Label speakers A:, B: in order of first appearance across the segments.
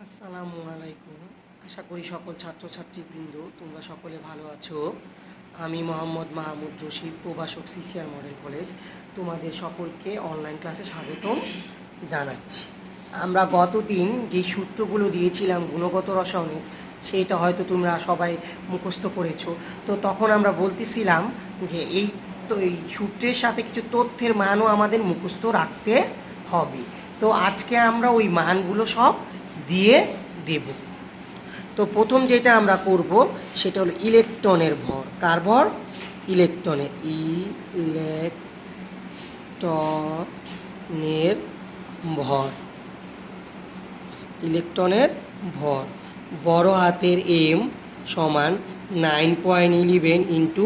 A: আসসালামু আলাইকুম। আশা করি সকল ছাত্রছাত্রীবৃন্দ তোমরা সকলে ভালো আছো। আমি মোহাম্মদ মাহমুদ রশিদ, প্রভাষক সিসিআর মডেল কলেজ, তোমাদের সকলকে অনলাইন ক্লাসে স্বাগতম জানাচ্ছি। আমরা গতদিন যে সূত্রগুলো দিয়েছিলাম গুণগত রসায়নের, সেইটা হয়তো তোমরা সবাই মুখস্থ করেছো। তো তখন আমরা বলতেছিলাম যে এই সূত্রের সাথে কিছু তথ্যের মানও আমাদের মুখস্থ রাখতে হবে। তো আজকে আমরা ওই মানগুলো সব দিয়ে দেব। তো প্রথম যেটা আমরা করব সেটা হলো ইলেকট্রনের ভর। কার ভর? ইলেকট্রনের ভর। ইলেকট্রনের ভর বড় হাতের এম সমান 9.11 ইন্টু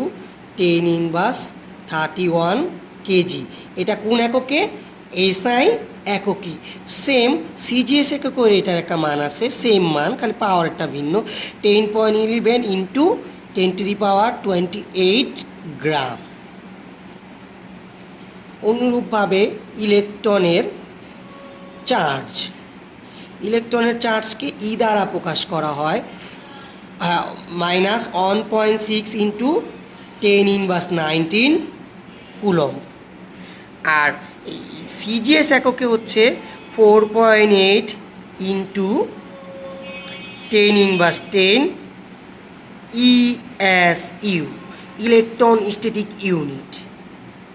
A: 10⁻31 কেজি। এটা কোন এককে? এসআই এককই। সেম সিজিএস এককের এটার একটা মান আছে, সেম মান, খালি পাওয়ারটা ভিন্ন। 10.11 ইন্টু 10⁻28 গ্রাম। অনুরূপভাবে ইলেকট্রনের চার্জকে ই দ্বারা প্রকাশ করা হয়, -1.6 ইন্টু 10⁻19 কুলম্ব। আর সিজিএস এককে হচ্ছে 4.8 into 10⁻10 ESU, electron static unit.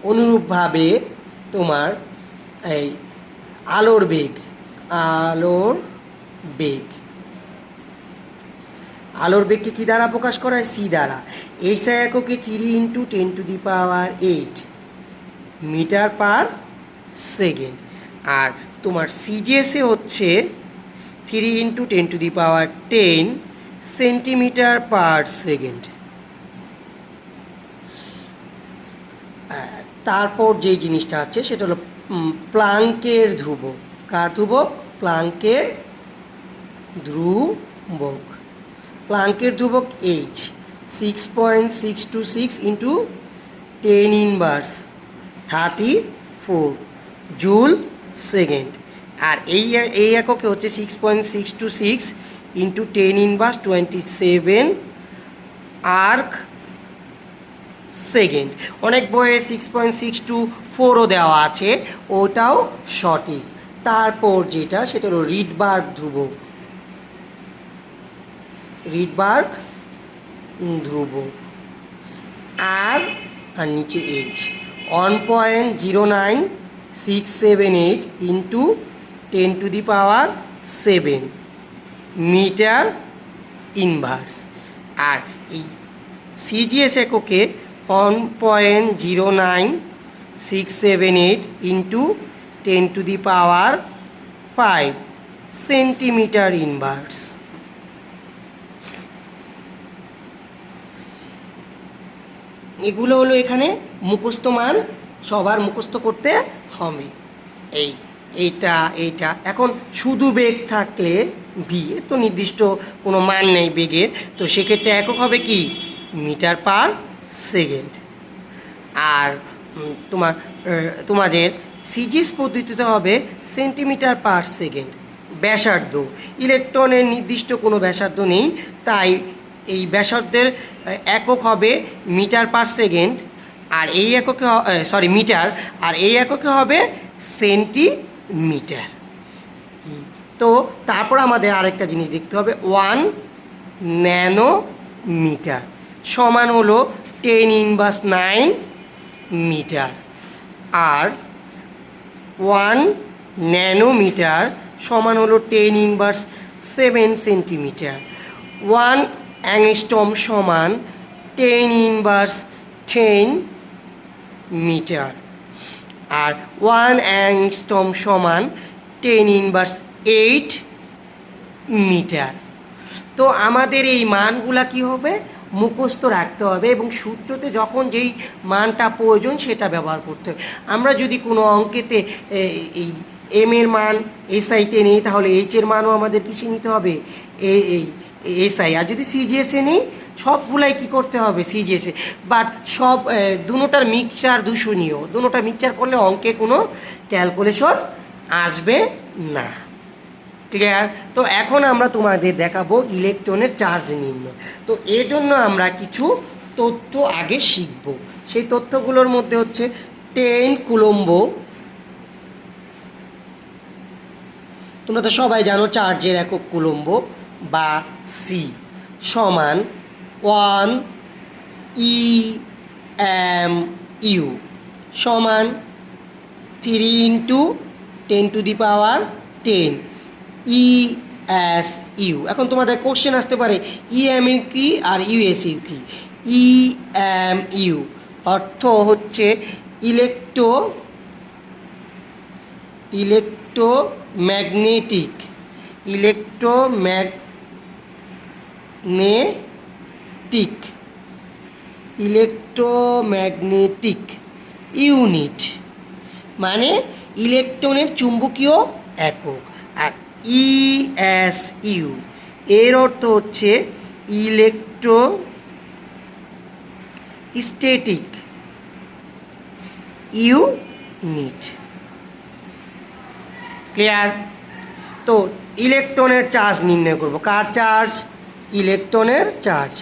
A: অনুরূপভাবে তোমার এই আলোর বেগকে কী দ্বারা প্রকাশ করা হয়? সি দ্বারা। এসআই এককে 3 ইন্টু 10⁸ মিটার পার সেকেন্ড। আর তোমার সিজিএসে হচ্ছে 3 ইন্টু 10⁻10 সেন্টিমিটার পার সেকেন্ড। তারপর যে জিনিসটা আছে সেটা হলো প্লাঙ্কের ধ্রুবক। কার ধ্রুবক? প্লাঙ্কের ধ্রুবক। প্লাঙ্কের ধ্রুবক এইচ 6.626 ইন্টু 10⁻34 জুল সেকেন্ড। আর এই এককে হচ্ছে 6.626 ইন্টু 10⁻27 আর্ক সেকেন্ড। অনেক বইয়ে 6.624ও দেওয়া আছে, ওটাও সঠিক। তারপর যেটা সেটা হলো রিডবার্গ ধ্রুবক। আর নিচে এইচ 1.09678 ইন্টু 10⁻7 মিটার ইনভার্স। আর এই সিজিএস এককে 1.09678 ইন্টু 10⁵ সেন্টিমিটার ইনভার্স। এগুলো হলো এখানে মুখস্থ মান, সবার মুখস্থ করতে হবে। এইটা এখন শুধু বেগ থাকলে ভি, তো নির্দিষ্ট কোনো মান নেই বেগের, তো সেক্ষেত্রে একক হবে কি? Metre per second. আর তোমাদের সিজিএস পদ্ধতিতে হবে সেন্টিমিটার পার সেকেন্ড। ব্যাসার্ধ, ইলেকট্রনের নির্দিষ্ট কোনো ব্যাসার্ধ নেই, তাই এই ব্যাসার্ধের একক হবে মিটার পার সেকেন্ড। আর এই এককে মিটার, আর এই এককে হবে সেন্টিমিটার। তো তারপর আমাদের আরেকটা জিনিস দেখতে হবে, 1 ন্যানোমিটার সমান হলো 10⁻9 মিটার। আর 1 ন্যানোমিটার সমান হলো 10⁻7 সেন্টিমিটার। 1 অ্যাংস্ট্রম সমান 10⁻10 মিটার। আর 1 অ্যাংস্ট্রম সমান 10�8 মিটার। তো আমাদের এই মানগুলা কি হবে? মুখস্থ রাখতে হবে, এবং সূত্রতে যখন যেই মানটা প্রয়োজন সেটা ব্যবহার করতে হবে। আমরা যদি কোনো অঙ্কেতে এই এম এর মান এসআইতে নেই, তাহলে এইচ এর মানও আমাদের কিসে নিতে হবে? এসআই। আর যদি সিজিএসে নেই, সবগুলাই কি করতে হবে? সিজিএসে। বাট সব দুটোটার মিক্সচার দূষণীয়, দুটোটা মিক্সচার করলে অঙ্কে কোনো ক্যালকুলেশন আসবে না। ক্লিয়ার? তো এখন আমরা তোমাদের দেখাবো ইলেকট্রনের চার্জ নির্ণয়। তো এর জন্য আমরা কিছু তথ্য আগে শিখব। সেই তথ্যগুলোর মধ্যে হচ্ছে 10 কুলম্ব। তোমরা তো সবাই জানো চার্জের একক কুলম্ব বা সি সমান 1 EMU সমান 3 × 10⁻10 ESU। এখন তোমাদের কোশ্চেন আসতে পারে EMU কি আর USU কি? EMU অর্থ হচ্ছে ইলেকট্রোম্যাগনেটিক ইউনিট, মানে ইলেকট্রনের চুম্বকীয় একক। আর ESU এর অর্থ হচ্ছে ইলেকট্রোস্ট্যাটিক ইউনিট। ক্লিয়ার? তো ইলেকট্রনের চার্জ নির্ণয় করব। কার চার্জ? ইলেকট্রনের চার্জ।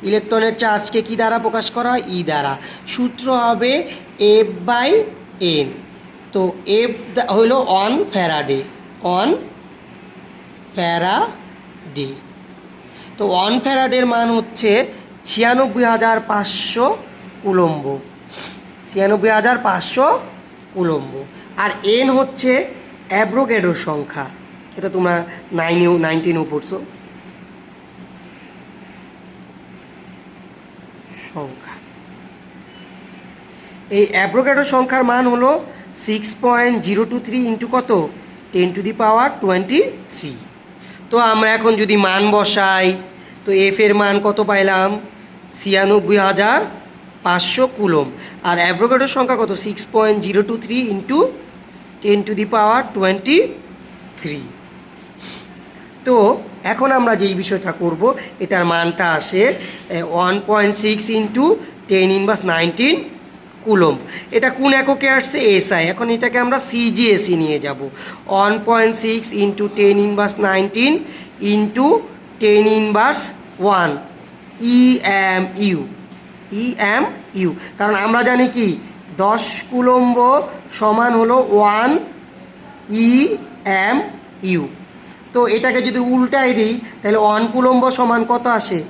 A: ইলেকট্রনের চার্জকে কি দ্বারা প্রকাশ করা হয়? ই দ্বারা। সূত্র হবে F/N। তো F হলো 1 ফ্যারাডে। তো 1 ফ্যারাডের মান হচ্ছে 96,500 কুলম্ব। 96,500 কুলম্ব। আর এন হচ্ছে অ্যাভোগাড্রোর সংখ্যা। এটা তোমরা 9-এও পড়ছো। সংখ্যা, এই অ্যাভোগাড্রো সংখ্যার মান হলো 6.023 ইন্টু কত? 10⁻23। তো আমরা এখন যদি মান বসাই, তো এফ এর মান কত পাইলাম? 96,500 কুলম্ব। আর অ্যাভোগাড্রোর সংখ্যা কত? 6.023 ইন্টু 10⁻23। তো এখন আমরা যেই বিষয়টা করব, এটার মানটা আসে 1.6 ইন্টু 10⁻19 কুলম্ব। এটা কোন এককে আসছে? এসআই। এখন এটাকে আমরা সিজিএসি নিয়ে যাব। 1.6 ইন্টু 10⁻19 ইন্টু 10⁻1 EMU। কারণ আমরা জানি কি 10 কুলম্ব সমান হলো 1 EMU। তো এটাকে যদি উল্টাই দিই তাহলে 1 কুলম্ব সমান কত আসে?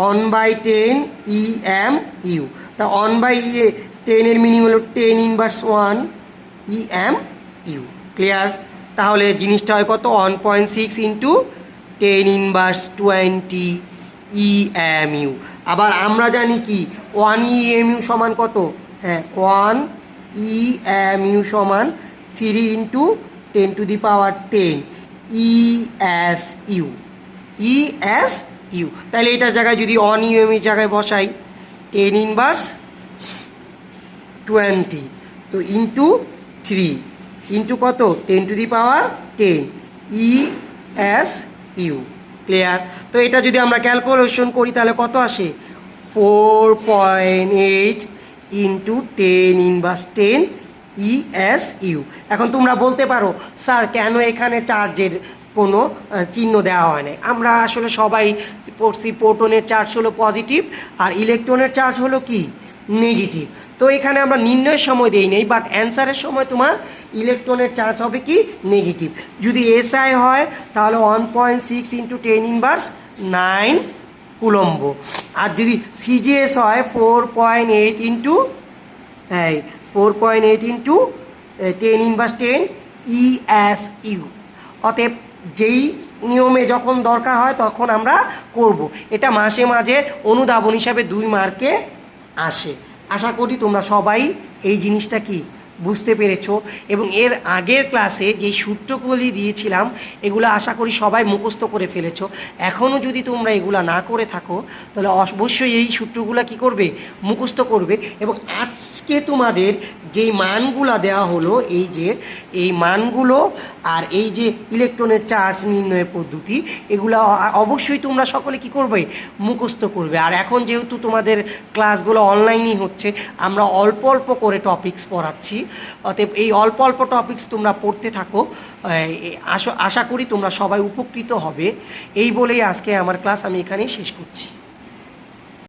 A: 1/10 EMU। তা 1/10 এর মিনিং হলো 10⁻1 EMU। ক্লিয়ার? তাহলে জিনিসটা হয় কত? 1.6 ইন্টু 10⁻20 EMU। আবার আমরা জানি কি 1 EMU সমান কত? হ্যাঁ, 1 EMU সমান 3 ইন্টু 10⁻10 ESU। তাহলে এটার জায়গায় যদি 1 EMU জায়গায় বসাই 10⁻20, তো ইন্টু 3 ইন্টু কত? 10⁻10 ESU। ক্লিয়ার? তো এটা যদি আমরা ক্যালকুলেশন করি তাহলে কত আসে? 4.8 ইন্টু 10⁻10 ESU। এখন তোমরা বলতে পারো স্যার কেন এখানে চার্জের কোনো চিহ্ন দেওয়া হয় না? আমরা আসলে সবাই পড়ছি প্রোটনের চার্জ হলো পজিটিভ আর ইলেকট্রনের চার্জ হলো কি? নেগেটিভ। তো এখানে আমরা নির্ণয়ের সময় দেই নেই, বাট অ্যান্সারের সময় তোমার ইলেকট্রনের চার্জ হবে কি? নেগেটিভ। যদি এসআই হয় তাহলে 1.6 ইন্টু 10⁻9 কুলম্ব। আর যদি সিজিএস হয় 4.8 ইন্টু 10⁻10 ESU। অতএব যেই নিয়মে যখন দরকার হয় তখন আমরা করব। এটা মাঝে মাঝে অনুধাবন হিসাবে 2 মার্কে আসে। আশা করি তোমরা সবাই এই জিনিসটা কি বুঝতে পেরেছো। এবং এর আগের ক্লাসে যেই সূত্রগুলি দিয়েছিলাম এগুলো আশা করি সবাই মুখস্থ করে ফেলেছো। এখনও যদি তোমরা এগুলা না করে থাকো তাহলে অবশ্যই এই সূত্রগুলো কি করবে? মুখস্থ করবে। এবং আজকে তোমাদের যেই মানগুলো দেওয়া হলো, এই মানগুলো আর এই যে ইলেকট্রনের চার্জ নির্ণয়ের পদ্ধতি, এগুলো অবশ্যই তোমরা সকলে কি করবে? মুখস্থ করবে। আর এখন যেহেতু তোমাদের ক্লাসগুলো অনলাইনই হচ্ছে, আমরা অল্প অল্প করে টপিকস পড়াচ্ছি। অতএব এই অল্প অল্প টপিকস তোমরা পড়তে থাকো, আশা করি তোমরা সবাই উপকৃত হবে। এই বলেই আজকে আমার ক্লাস আমি এখানেই শেষ করছি।